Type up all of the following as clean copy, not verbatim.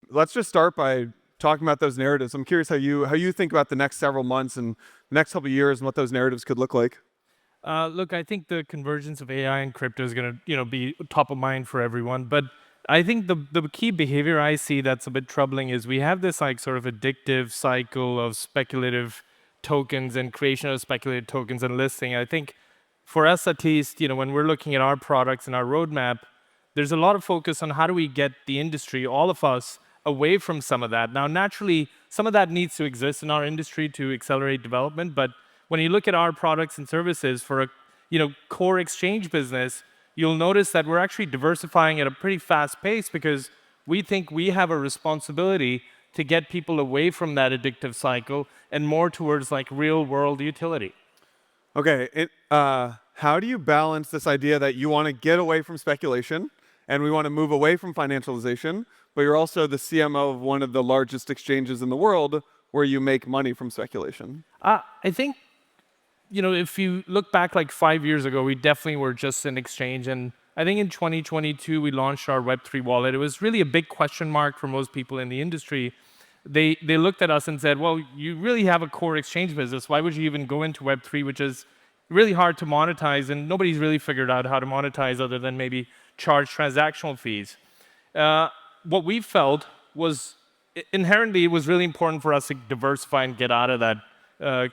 let's just start by talking about those narratives. I'm curious how you think about the next several months and the next couple of years and what those narratives could look like. Look, I think the convergence of AI and crypto is going to, be top of mind for everyone. But I think the key behavior I see that's a bit troubling is we have this like sort of addictive cycle of speculative tokens and creation of speculative tokens and listing. I think for us at least, when we're looking at our products and our roadmap, there's a lot of focus on how do we get the industry, all of us, away from some of that. Now, naturally, some of that needs to exist in our industry to accelerate development, but when you look at our products and services for a core exchange business, you'll notice that we're actually diversifying at a pretty fast pace because we think we have a responsibility to get people away from that addictive cycle and more towards like real world utility. Okay, how do you balance this idea that you want to get away from speculation and we want to move away from financialization, but you're also the CMO of one of the largest exchanges in the world where you make money from speculation? I think if you look back like 5 years ago, we definitely were just an exchange. And I think in 2022, we launched our Web3 wallet. It was really a big question mark for most people in the industry. They looked at us and said, well, you really have a core exchange business. Why would you even go into Web3, which is really hard to monetize? And nobody's really figured out how to monetize other than maybe charge transactional fees. What we felt was inherently it was really important for us to diversify and get out of that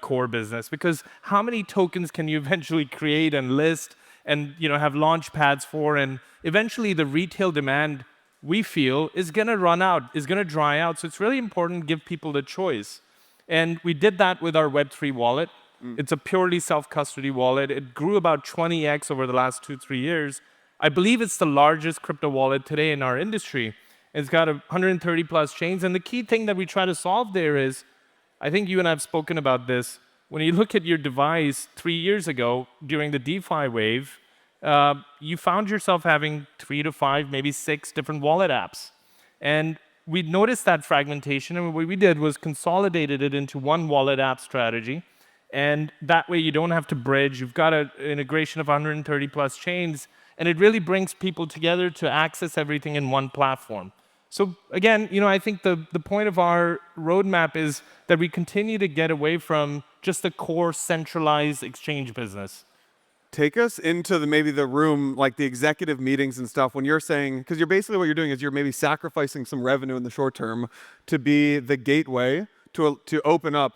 core business, because how many tokens can you eventually create and list and have launch pads for, and eventually the retail demand we feel is going to run out, is going to dry out. So it's really important to give people the choice. And we did that with our Web3 wallet. It's a purely self-custody wallet. It grew about 20x over the last 2-3 years. I believe it's the largest crypto wallet today in our industry. It's got 130 plus chains. And the key thing that we try to solve there is, I think you and I have spoken about this. When you look at your device 3 years ago during the DeFi wave, you found yourself having 3 to 5, maybe 6 different wallet apps. And we noticed that fragmentation, and what we did was consolidated it into one wallet app strategy. And that way you don't have to bridge. You've got an integration of 130 plus chains, and it really brings people together to access everything in one platform. So again, I think the point of our roadmap is that we continue to get away from just the core centralized exchange business. Take us into maybe the room, like the executive meetings and stuff, when you're saying, because you're basically what you're doing is you're maybe sacrificing some revenue in the short term to be the gateway to open up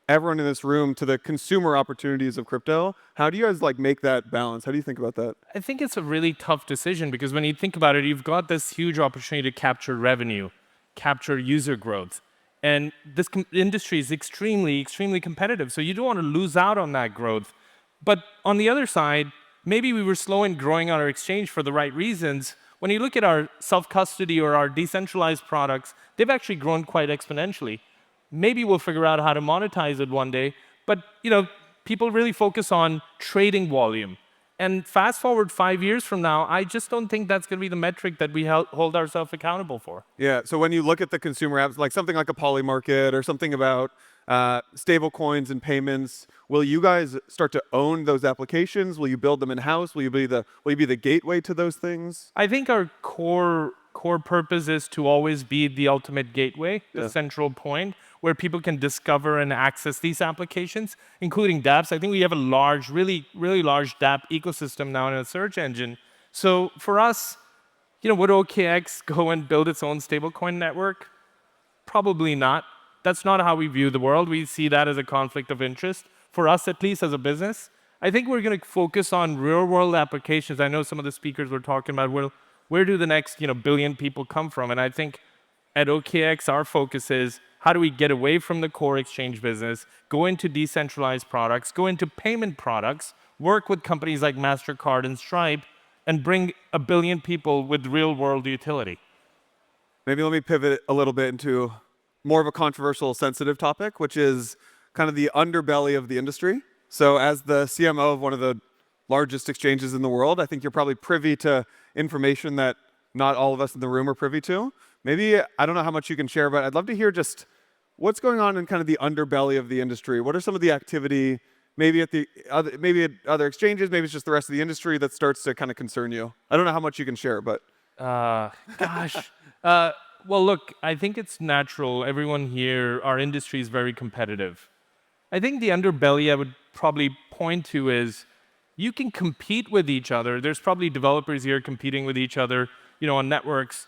everyone in this room to the consumer opportunities of crypto. How do you guys make that balance? How do you think about that? I think it's a really tough decision because when you think about it, you've got this huge opportunity to capture revenue, capture user growth. And this industry is extremely, extremely competitive. So you don't want to lose out on that growth. But on the other side, maybe we were slow in growing our exchange for the right reasons. When you look at our self-custody or our decentralized products, they've actually grown quite exponentially. Maybe we'll figure out how to monetize it one day. But people really focus on trading volume. And fast forward 5 years from now, I just don't think that's going to be the metric that we hold ourselves accountable for. Yeah, so when you look at the consumer apps, like something like a Polymarket or something about stable coins and payments, will you guys start to own those applications? Will you build them in-house? Will you be the gateway to those things? I think our core purpose is to always be the ultimate gateway, the central point where people can discover and access these applications, including dApps. I think we have a large, really, really large dApp ecosystem now in a search engine. So for us, would OKX go and build its own stablecoin network? Probably not. That's not how we view the world. We see that as a conflict of interest. For us, at least as a business, I think we're going to focus on real-world applications. I know some of the speakers were talking about, well, where do the next billion people come from? And I think at OKX, our focus is how do we get away from the core exchange business, go into decentralized products, go into payment products, work with companies like MasterCard and Stripe, and bring 1 billion people with real-world utility. Maybe let me pivot a little bit into more of a controversial, sensitive topic, which is kind of the underbelly of the industry. So as the CMO of one of the largest exchanges in the world, I think you're probably privy to information that not all of us in the room are privy to. Maybe, I don't know how much you can share, but I'd love to hear just what's going on in kind of the underbelly of the industry. What are some of the activity, maybe at other exchanges, maybe it's just the rest of the industry that starts to kind of concern you? I don't know how much you can share, but. Gosh. Well, look, I think it's natural. Everyone here, our industry is very competitive. I think the underbelly I would probably point to is you can compete with each other. There's probably developers here competing with each other, on networks,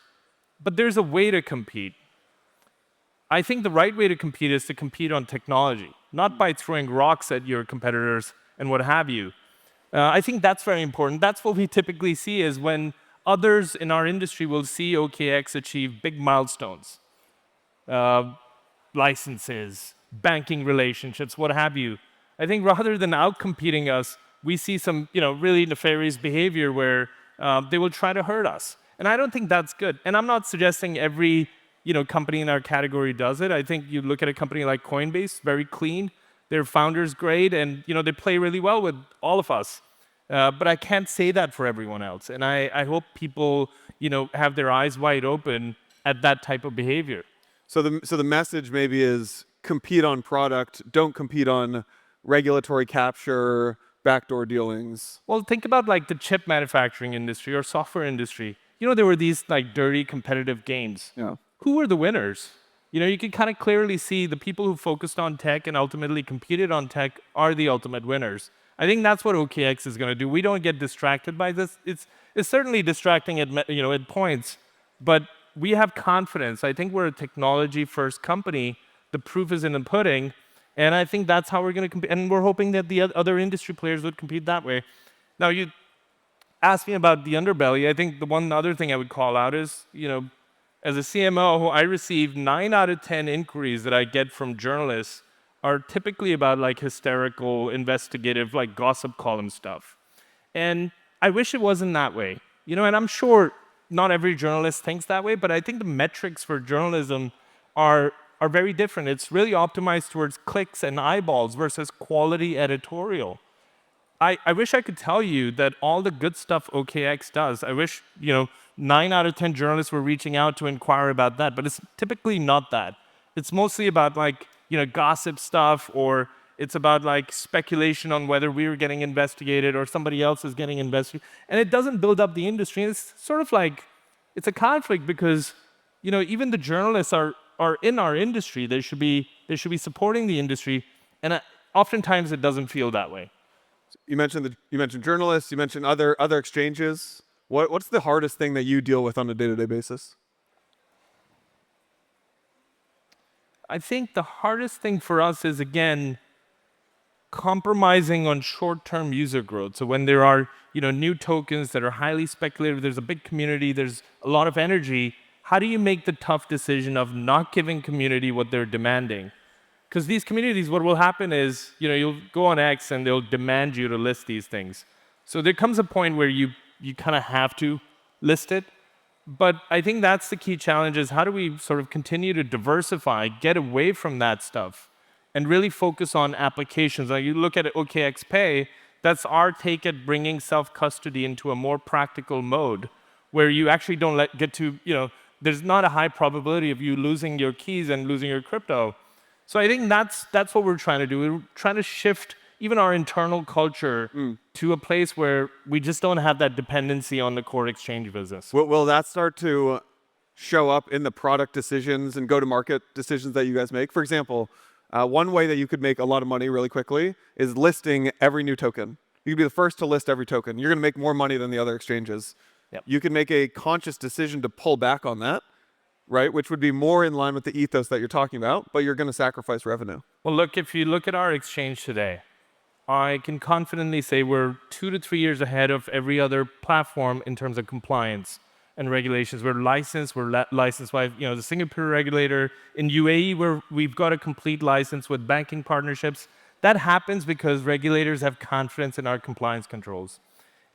but there's a way to compete. I think the right way to compete is to compete on technology, not by throwing rocks at your competitors and what have you. I think that's very important. That's what we typically see is when others in our industry will see OKX achieve big milestones, uh, licenses, banking relationships, what have you. I think rather than outcompeting us, we see some really nefarious behavior where they will try to hurt us. And I don't think that's good. And I'm not suggesting every company in our category does it. I think you look at a company like Coinbase, very clean. Their founder's great, and they play really well with all of us. But I can't say that for everyone else. And I hope people have their eyes wide open at that type of behavior. So the message maybe is compete on product, don't compete on regulatory capture, backdoor dealings. Well, think about like the chip manufacturing industry or software industry. There were these like dirty competitive games. Yeah. Who were the winners? You could kind of clearly see the people who focused on tech and ultimately competed on tech are the ultimate winners. I think that's what OKX is going to do. We don't get distracted by this. It's certainly distracting at points, but we have confidence. I think we're a technology-first company. The proof is in the pudding, and I think that's how we're going to compete. And we're hoping that the other industry players would compete that way. Now, you asked me about the underbelly. I think the one other thing I would call out is, as a CMO, I receive 9 out of 10 inquiries that I get from journalists are typically about like hysterical, investigative, like gossip column stuff. And I wish it wasn't that way. And I'm sure not every journalist thinks that way, but I think the metrics for journalism are very different. It's really optimized towards clicks and eyeballs versus quality editorial. I wish I could tell you that all the good stuff OKX does. I wish 9 out of 10 journalists were reaching out to inquire about that, but it's typically not that. It's mostly about like gossip stuff, or it's about like speculation on whether we were getting investigated or somebody else is getting investigated, and it doesn't build up the industry. It's sort of like it's a conflict because even the journalists are in our industry. They should be supporting the industry, and oftentimes it doesn't feel that way. You mentioned journalists. You mentioned other exchanges. What's the hardest thing that you deal with on a day-to-day basis? I think the hardest thing for us is, again, compromising on short-term user growth. So when there are new tokens that are highly speculative, there's a big community, there's a lot of energy, how do you make the tough decision of not giving community what they're demanding? Because these communities, what will happen is, you'll go on X and they'll demand you to list these things. So there comes a point where you kind of have to list it. But I think that's the key challenge is how do we sort of continue to diversify, get away from that stuff, and really focus on applications. Like you look at OKX Pay, that's our take at bringing self-custody into a more practical mode where you actually don't there's not a high probability of you losing your keys and losing your crypto. So I think that's what we're trying to do. We're trying to shift even our internal culture to a place where we just don't have that dependency on the core exchange business. Will that start to show up in the product decisions and go-to-market decisions that you guys make? For example, one way that you could make a lot of money really quickly is listing every new token. You could be the first to list every token. You're going to make more money than the other exchanges. Yep. You can make a conscious decision to pull back on that, right? Which would be more in line with the ethos that you're talking about, but you're going to sacrifice revenue. Well, look, if you look at our exchange today, I can confidently say we're 2 to 3 years ahead of every other platform in terms of compliance and regulations. We're licensed by the Singapore regulator. In UAE, we've got a complete license with banking partnerships. That happens because regulators have confidence in our compliance controls.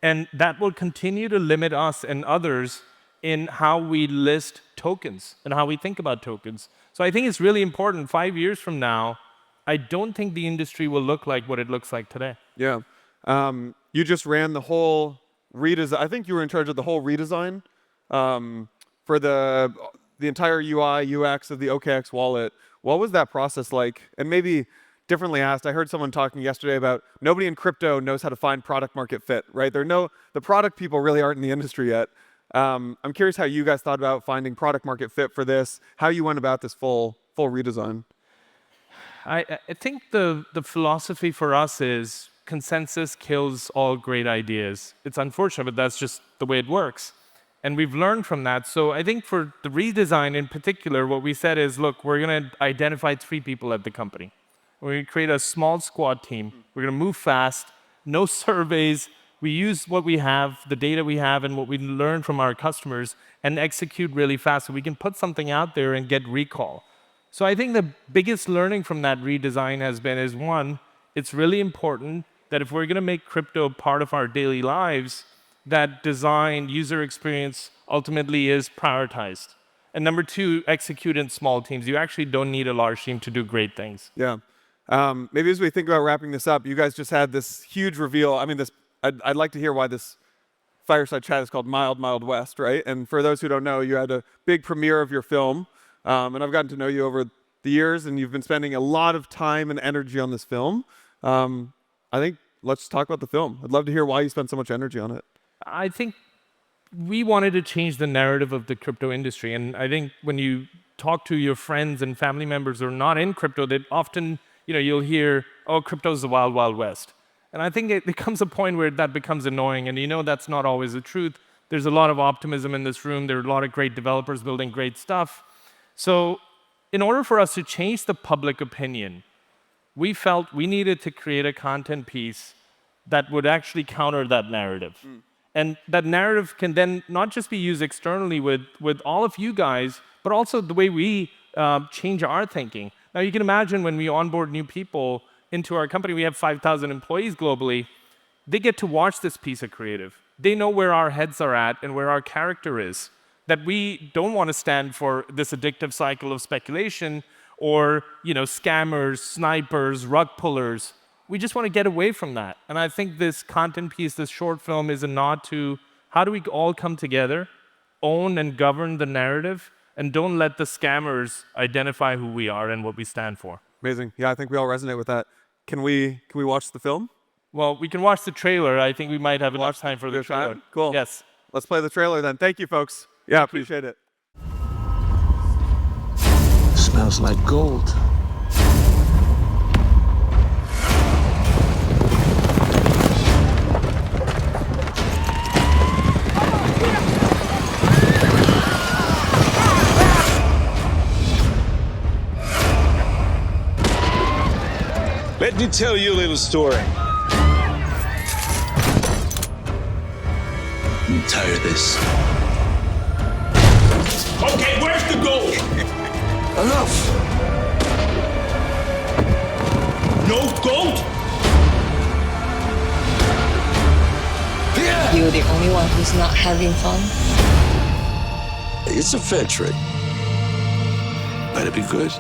And that will continue to limit us and others in how we list tokens and how we think about tokens. So I think it's really important 5 years from now, I don't think the industry will look like what it looks like today. Yeah. You just ran the whole redesign. I think you were in charge of the whole redesign for the entire UI, UX of the OKX wallet. What was that process like? And maybe differently asked, I heard someone talking yesterday about nobody in crypto knows how to find product market fit, right? The product people really aren't in the industry yet. I'm curious how you guys thought about finding product market fit for this, how you went about this full redesign. I think the philosophy for us is consensus kills all great ideas. It's unfortunate, but that's just the way it works. And we've learned from that. So I think for the redesign in particular, what we said is, look, we're going to identify 3 people at the company. We're going to create a small squad team. We're going to move fast, no surveys. We use what we have, the data we have, and what we learn from our customers, and execute really fast so we can put something out there and get recall. So I think the biggest learning from that redesign has been is, one, it's really important that if we're going to make crypto part of our daily lives, that design, user experience ultimately is prioritized. And number 2, execute in small teams. You actually don't need a large team to do great things. Yeah. Maybe as we think about wrapping this up, you guys just had this huge reveal. I mean, I'd like to hear why this fireside chat is called Mild, Mild West, right? And for those who don't know, you had a big premiere of your film. And I've gotten to know you over the years, and you've been spending a lot of time and energy on this film. I think let's talk about the film. I'd love to hear why you spent so much energy on it. I think we wanted to change the narrative of the crypto industry. And I think when you talk to your friends and family members who are not in crypto, that often, you'll hear, oh, crypto's the wild, wild west. And I think it becomes a point where that becomes annoying. And that's not always the truth. There's a lot of optimism in this room. There are a lot of great developers building great stuff. So in order for us to change the public opinion, we felt we needed to create a content piece that would actually counter that narrative. And that narrative can then not just be used externally with all of you guys, but also the way we change our thinking. Now, you can imagine when we onboard new people into our company, we have 5,000 employees globally, they get to watch this piece of creative. They know where our heads are at and where our character is. That we don't want to stand for this addictive cycle of speculation or, scammers, snipers, rug pullers. We just want to get away from that. And I think this content piece, this short film, is a nod to how do we all come together, own and govern the narrative, and don't let the scammers identify who we are and what we stand for. Amazing. Yeah, I think we all resonate with that. Can we watch the film? Well, we can watch the trailer. I think we might have enough time for the trailer. Cool. Yes. Let's play the trailer then. Thank you, folks. Yeah, appreciate it. Smells like gold. Let me tell you a little story. I'm tired of this. Okay, where's the gold? Enough! No gold? Yeah! You're the only one who's not having fun. It's a fair trade. Better be good.